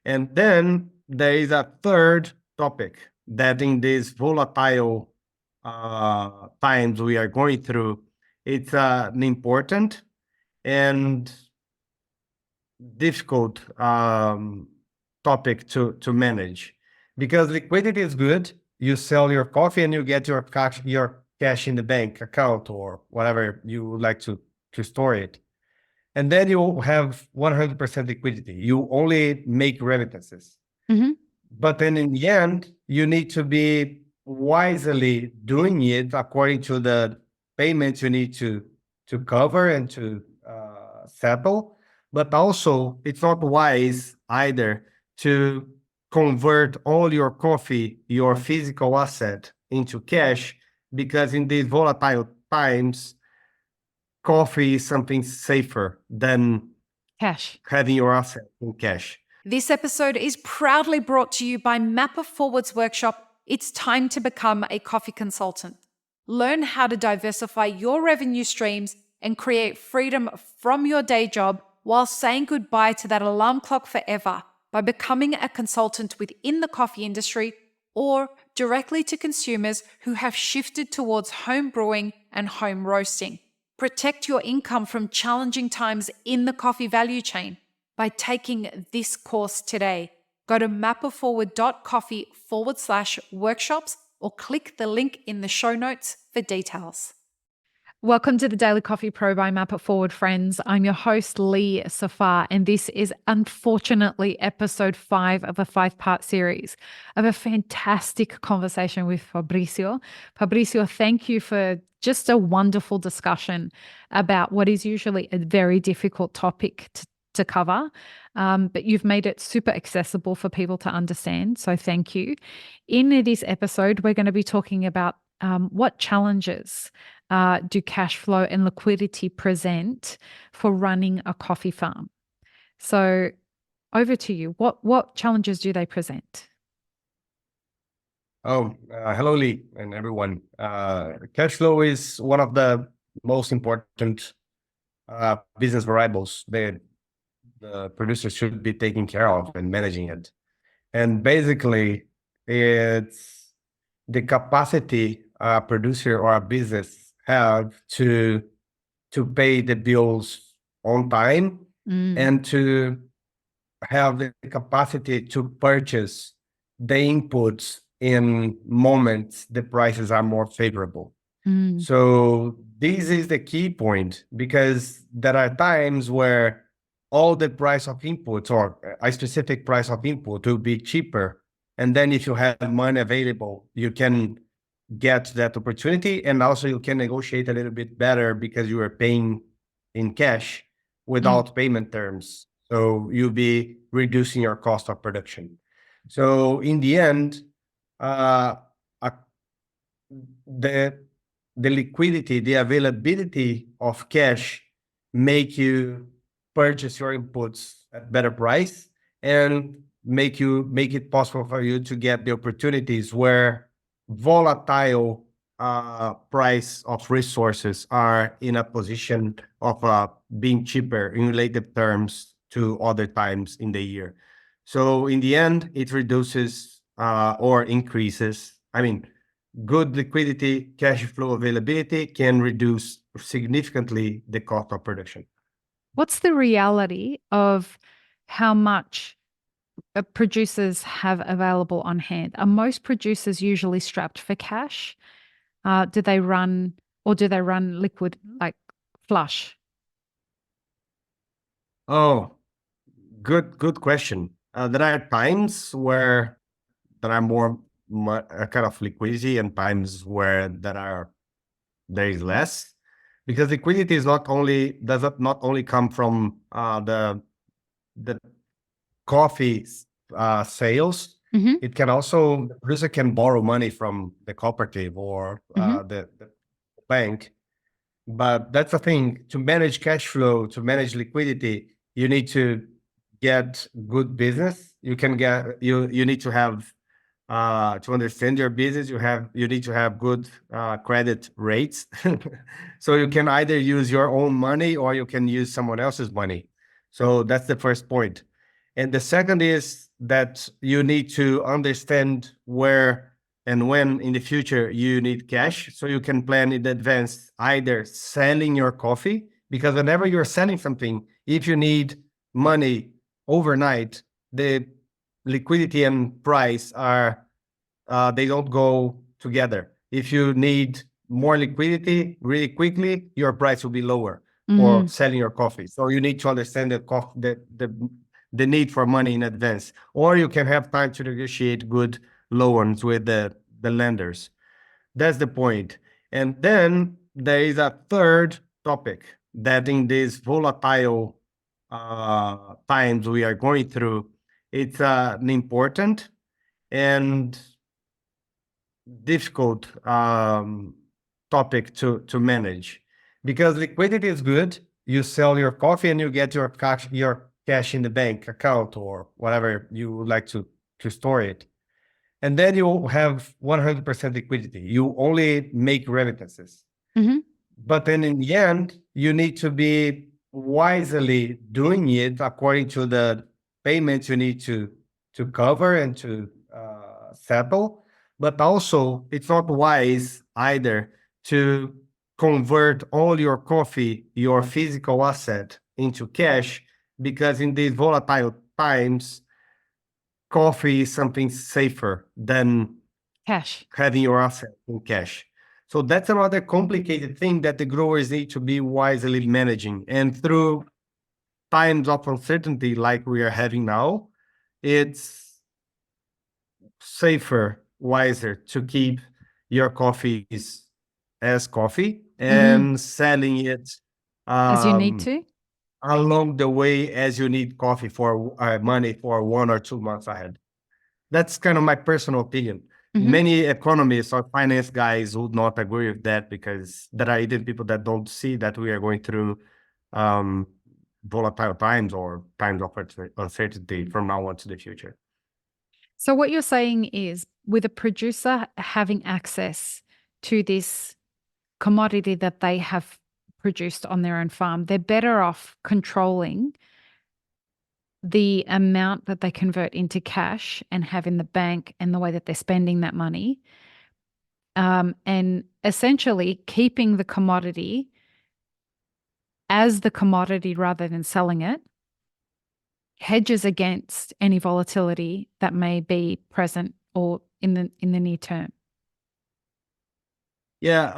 And then there is a third topic that in these volatile times we are going through, it's an important and difficult topic to manage, because liquidity is good. You sell your coffee and you get your cash in the bank account or whatever you would like to store it. And then you have 100% liquidity. You only make remittances. Mm-hmm. But then in the end, you need to be wisely doing it according to the payments you need to cover and to settle. But also, it's not wise either to convert all your coffee, your physical asset, into cash, because in these volatile times, coffee is something safer than Cash. having your asset in cash. This episode is proudly brought to you by Mapper Forward's workshop, It's Time to Become a Coffee Consultant. Learn how to diversify your revenue streams and create freedom from your day job while saying goodbye to that alarm clock forever by becoming a consultant within the coffee industry or directly to consumers who have shifted towards home brewing and home roasting. Protect your income from challenging times in the coffee value chain by taking this course today. Go to mapperforward.coffee/workshops or click the link in the show notes for details. Welcome to the Daily Coffee Pro by Map It Forward, friends. I'm your host, Lee Safar, and this is unfortunately episode 5 of a 5-part series of a fantastic conversation with Fabricio. Fabricio, thank you for just a wonderful discussion about what is usually a very difficult topic to cover, but you've made it super accessible for people to understand, so thank you. In this episode, we're going to be talking about what challenges do cash flow and liquidity present for running a coffee farm? So over to you. What challenges do they present? Hello, Lee, and everyone. Cash flow is one of the most important business variables that the producer should be taking care of and managing it. And basically, it's the capacity a producer or a business have to pay the bills on time and to have the capacity to purchase the inputs in moments the prices are more favorable. So this is the key point, because there are times where all the price of inputs or a specific price of input will be cheaper. And then if you have money available, you can get that opportunity. And also you can negotiate a little bit better because you are paying in cash without payment terms. So you'll be reducing your cost of production. So in the end, the liquidity, the availability of cash make you purchase your inputs at better price and make it possible for you to get the opportunities where volatile price of resources are in a position of being cheaper in relative terms to other times in the year. So in the end, it reduces or increases. I mean, good liquidity, cash flow availability can reduce significantly the cost of production. What's the reality of how much producers have available on hand? Are most producers usually strapped for cash? Do they run liquid, like flush? Oh, good question. There are times where there are more kind of liquidity and times where there is less, because liquidity does not only come from the coffee sales. It can also, the producer can borrow money from the cooperative or the bank. But that's the thing, to manage cash flow, to manage liquidity, you need to get good business. You need to have to understand your business. You need to have good credit rates. So you can either use your own money or you can use someone else's money. So that's the first point. And the second is that you need to understand where and when in the future you need cash, so you can plan in advance either selling your coffee, because whenever you're selling something, if you need money overnight, the liquidity and price are they don't go together. If you need more liquidity really quickly, your price will be lower for selling your coffee. So you need to understand the need for money in advance, or you can have time to negotiate good loans with the lenders. That's the point. And then there is a third topic that in these volatile times we are going through, it's an important and difficult topic to manage, because liquidity is good. You sell your coffee and you get your cash in the bank account or whatever you would like to store it. And then you have 100% liquidity. You only make remittances. But then in the end, you need to be wisely doing it according to the payments you need to cover and to settle. But also, it's not wise either to convert all your coffee, your physical asset, into cash, because in these volatile times, coffee is something safer than Cash. having your asset in cash. So that's another complicated thing that the growers need to be wisely managing. And through times of uncertainty like we are having now, it's safer, wiser to keep your coffees as coffee and selling it As you need to. along the way as you need coffee for money for 1 or 2 months ahead. That's kind of my personal opinion. Many economists or finance guys would not agree with that, because there are even people that don't see that we are going through volatile times or times of uncertainty from now on to the future. So what you're saying is, with a producer having access to this commodity that they have produced on their own farm, they're better off controlling the amount that they convert into cash and have in the bank and the way that they're spending that money, and essentially keeping the commodity as the commodity rather than selling it, hedges against any volatility that may be present or in the near term. Yeah,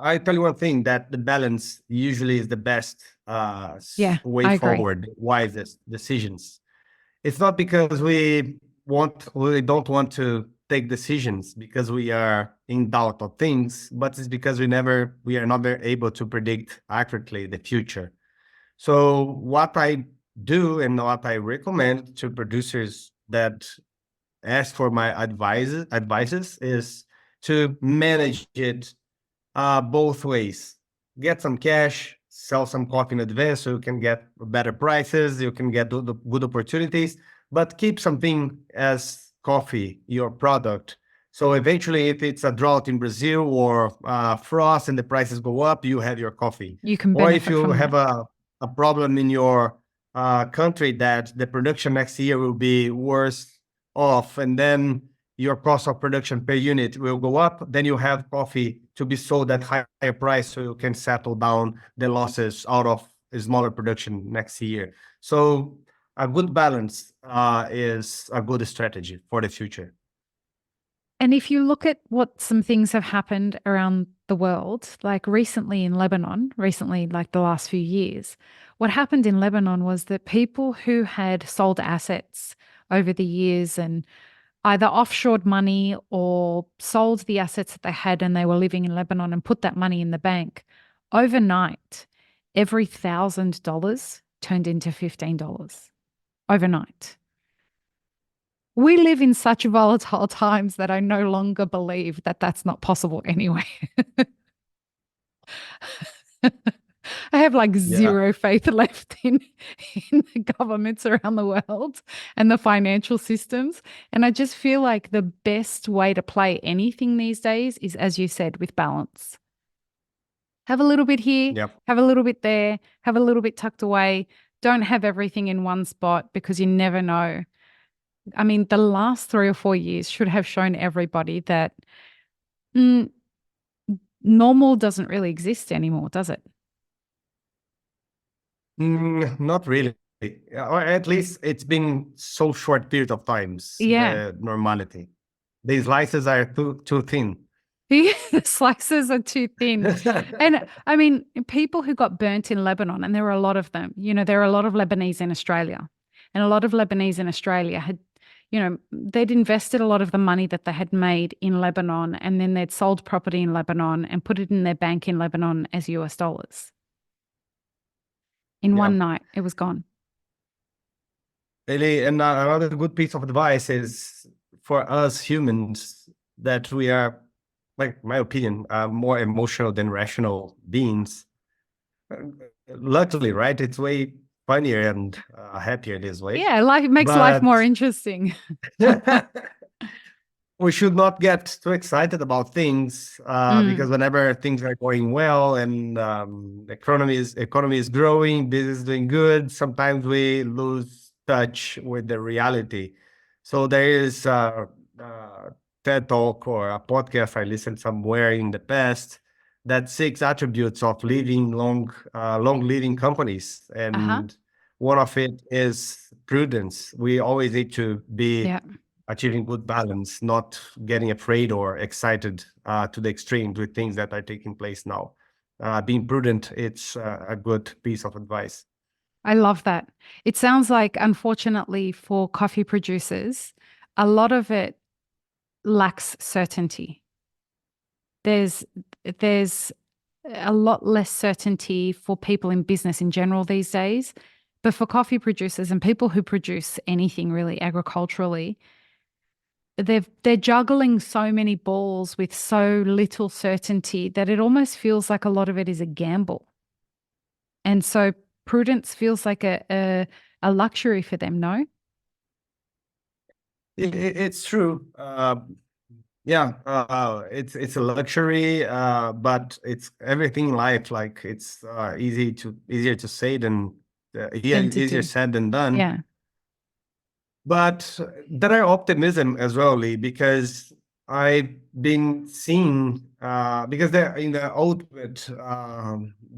I tell you one thing, that the balance usually is the best way I agree. forward, wisest decisions. It's not because we don't want to take decisions because we are in doubt of things, but it's because we are not able to predict accurately the future. So what I do and what I recommend to producers that ask for my advices is to manage it both ways. Get some cash, sell some coffee in advance so you can get better prices, you can get the good opportunities, but keep something as coffee, your product. So eventually, if it's a drought in Brazil or frost and the prices go up, you have your coffee. You can Or if benefit you from have that. a problem in your country that the production next year will be worse off, and then your cost of production per unit will go up, then you have coffee to be sold at higher price so you can settle down the losses out of a smaller production next year. So a good balance is a good strategy for the future. And if you look at what some things have happened around the world, like recently in Lebanon, like the last few years, what happened in Lebanon was that people who had sold assets over the years and either offshored money or sold the assets that they had and they were living in Lebanon and put that money in the bank, overnight, every $1,000 turned into $15 overnight. We live in such volatile times that I no longer believe that that's not possible anyway. I have like zero faith left in the governments around the world and the financial systems. And I just feel like the best way to play anything these days is, as you said, with balance. Have a little bit here, have a little bit there, have a little bit tucked away, don't have everything in one spot because you never know. I mean, the last 3 or 4 years should have shown everybody that normal doesn't really exist anymore, does it? Not really. Or at least it's been so short period of times, Yeah. the normality. The slices are too thin. The slices are too thin. And I mean, people who got burnt in Lebanon, and there were a lot of them, there are a lot of Lebanese in Australia. And a lot of Lebanese in Australia had, they'd invested a lot of the money that they had made in Lebanon, and then they'd sold property in Lebanon and put it in their bank in Lebanon as US dollars. In one night, it was gone. Really, and another good piece of advice is for us humans that we are, like my opinion, more emotional than rational beings. Luckily, right? It's way funnier and happier this way. Yeah, life makes life more interesting. We should not get too excited about things because whenever things are going well and economy is growing, business is doing good, sometimes we lose touch with the reality. So there is a TED Talk or a podcast I listened somewhere in the past that 6 attributes of living long living companies, and one of it is prudence. We always need to be achieving good balance, not getting afraid or excited to the extremes with things that are taking place now. Being prudent, it's a good piece of advice. I love that. It sounds like, unfortunately, for coffee producers, a lot of it lacks certainty. There's a lot less certainty for people in business in general these days. But for coffee producers and people who produce anything really agriculturally, they're juggling so many balls with so little certainty that it almost feels like a lot of it is a gamble. And so prudence feels like a luxury for them, no? It's true. It's a luxury, but it's everything in life. Like it's easier to say than easier said than done. Yeah. But there are optimism as well, Lee, because I've been seeing because the ultimate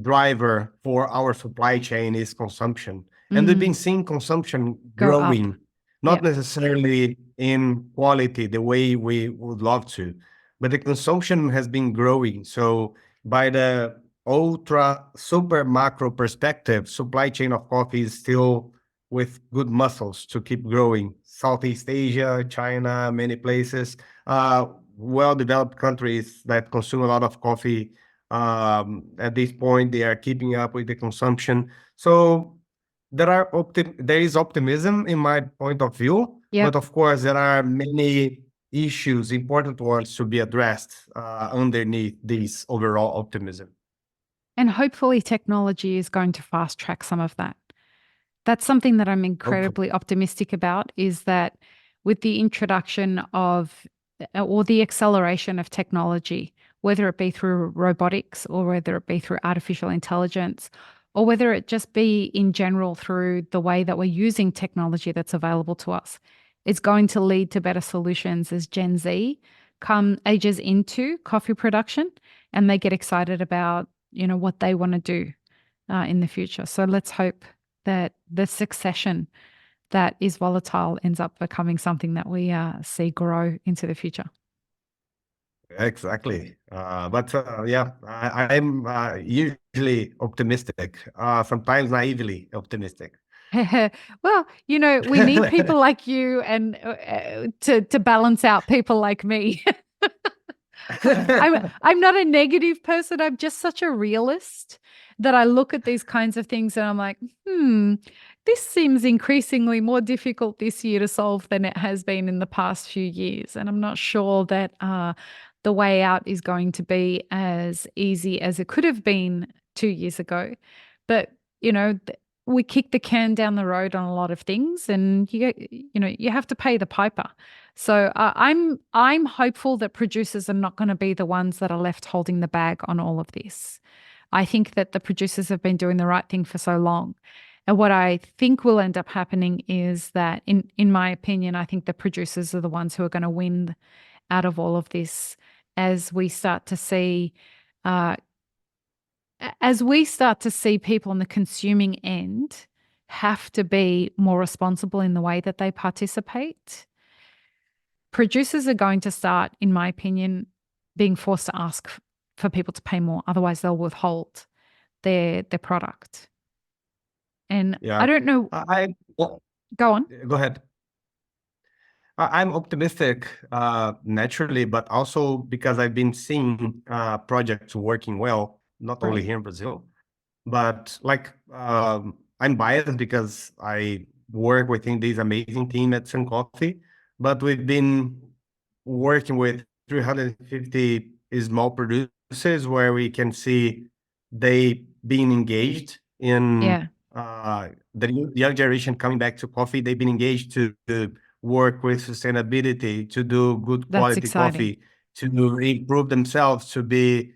driver for our supply chain is consumption, and we've been seeing consumption growing, not necessarily in quality the way we would love to, but the consumption has been growing. So by the ultra super macro perspective, supply chain of coffee is still with good muscles to keep growing. Southeast Asia, China, many places, well-developed countries that consume a lot of coffee. At this point, they are keeping up with the consumption. So there is optimism in my point of view, but of course there are many issues, important ones to be addressed underneath this overall optimism. And hopefully technology is going to fast track some of that. That's something that I'm incredibly optimistic about, is that with the introduction of or the acceleration of technology, whether it be through robotics or whether it be through artificial intelligence, or whether it just be in general through the way that we're using technology that's available to us, it's going to lead to better solutions as Gen Z ages into coffee production and they get excited about, what they want to do in the future. So let's hope that the succession that is volatile ends up becoming something that we see grow into the future. Exactly. I'm usually optimistic, sometimes naively optimistic. Well, we need people like you and to balance out people like me. I'm not a negative person. I'm just such a realist that I look at these kinds of things and I'm like, this seems increasingly more difficult this year to solve than it has been in the past few years. And I'm not sure that the way out is going to be as easy as it could have been 2 years ago. But, we kick the can down the road on a lot of things, and you have to pay the piper. So I'm hopeful that producers are not going to be the ones that are left holding the bag on all of this. I think that the producers have been doing the right thing for so long. And what I think will end up happening is that, in my opinion, I think the producers are the ones who are going to win out of all of this as we start to see people on the consuming end have to be more responsible in the way that they participate. Producers are going to start, in my opinion, being forced to ask for people to pay more. Otherwise, they'll withhold their product. And Yeah. I don't know. Well, Go on. go ahead. I'm optimistic naturally, but also because I've been seeing projects working well, not only Right. here in Brazil, but like I'm biased because I work within this amazing team at Sun Coffee, but we've been working with 350 small producers where we can see they being engaged in Yeah, the young generation coming back to coffee. They've been engaged to work with sustainability, to do good that's quality exciting. coffee, to improve themselves, to be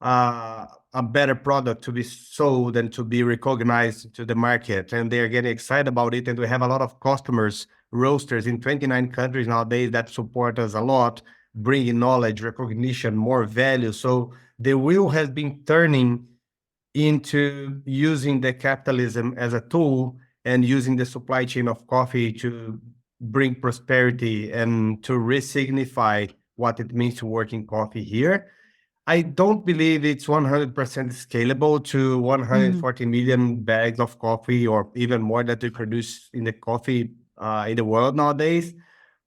a better product to be sold and to be recognized to the market. And they're getting excited about it. And we have a lot of customers, roasters in 29 countries nowadays that support us a lot, bringing knowledge, recognition, more value. So the wheel has been turning into using the capitalism as a tool and using the supply chain of coffee to bring prosperity and to re-signify what it means to work in coffee here. I don't believe it's 100% scalable to 140 million bags of coffee or even more that we produce in the coffee in the world nowadays.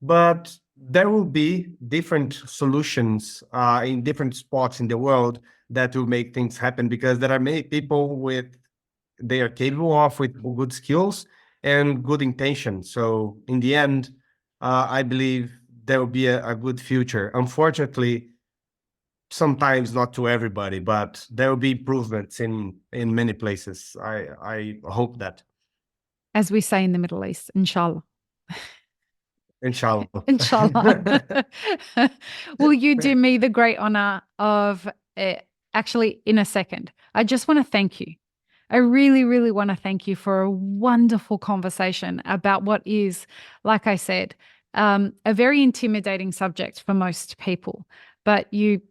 But there will be different solutions in different spots in the world that will make things happen because there are many people they are capable of with good skills and good intentions. So in the end, I believe there will be a good future. Unfortunately, sometimes not to everybody, but there will be improvements in many places. I hope that. As we say in the Middle East, inshallah. Inshallah. Inshallah. Will you do me the great honor of actually in a second? I just want to thank you. I really, really want to thank you for a wonderful conversation about what is, like I said, a very intimidating subject for most people. But you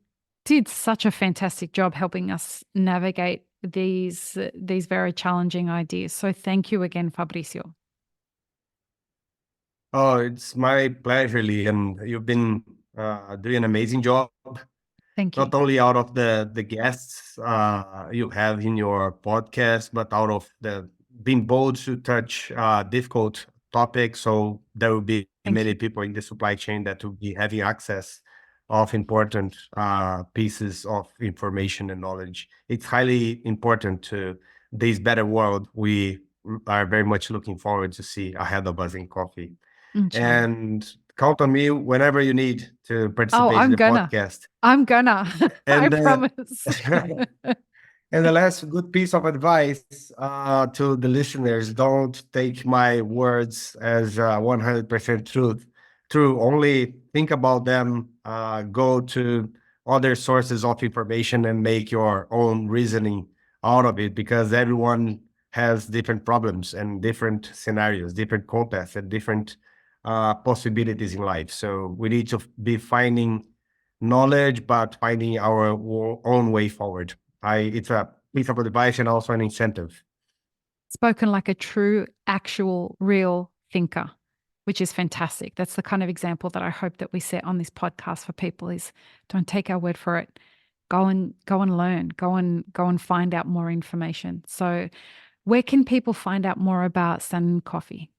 did such a fantastic job helping us navigate these very challenging ideas. So thank you again, Fabricio. Oh, it's my pleasure, Lee, and you've been doing an amazing job. Thank you. Not only out of the guests you have in your podcast, but out of the being bold to touch difficult topics. So there will be many people in the supply chain that will be having access of important pieces of information and knowledge. It's highly important to this better world we are very much looking forward to see ahead of us in coffee. Inshallah. And count on me whenever you need to participate in I'm the gonna. podcast. I'm gonna. I And promise. and the last good piece of advice to the listeners: don't take my words as 100% truth. True, only think about them. Go to other sources of information and make your own reasoning out of it, because everyone has different problems and different scenarios, different contexts, and different possibilities in life. So we need to be finding knowledge, but finding our own way forward. It's a piece of advice and also an incentive. Spoken like a true, actual, real thinker, which is fantastic. That's the kind of example that I hope that we set on this podcast for people is don't take our word for it. Go and learn, go and find out more information. So where can people find out more about Sun Coffee?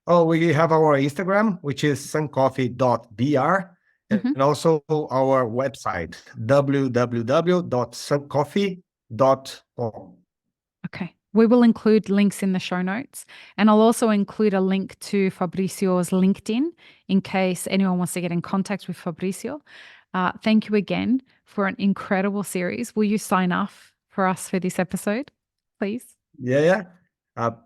Oh, we have our Instagram, which is suncoffee.br, and also our website, www.suncoffee.com. Okay. We will include links in the show notes, and I'll also include a link to Fabricio's LinkedIn in case anyone wants to get in contact with Fabricio. Thank you again for an incredible series. Will you sign off for us for this episode, please? Yeah.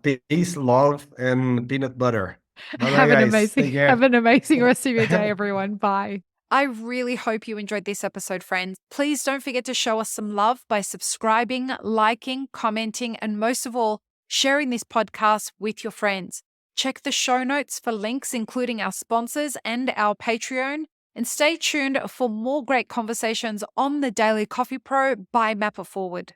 Peace, love, and peanut butter. Bye-bye, Have an guys. Take care. amazing rest of your day, everyone. Bye. I really hope you enjoyed this episode, friends. Please don't forget to show us some love by subscribing, liking, commenting, and most of all, sharing this podcast with your friends. Check the show notes for links, including our sponsors and our Patreon, and stay tuned for more great conversations on the Daily Coffee Pro by Map It Forward.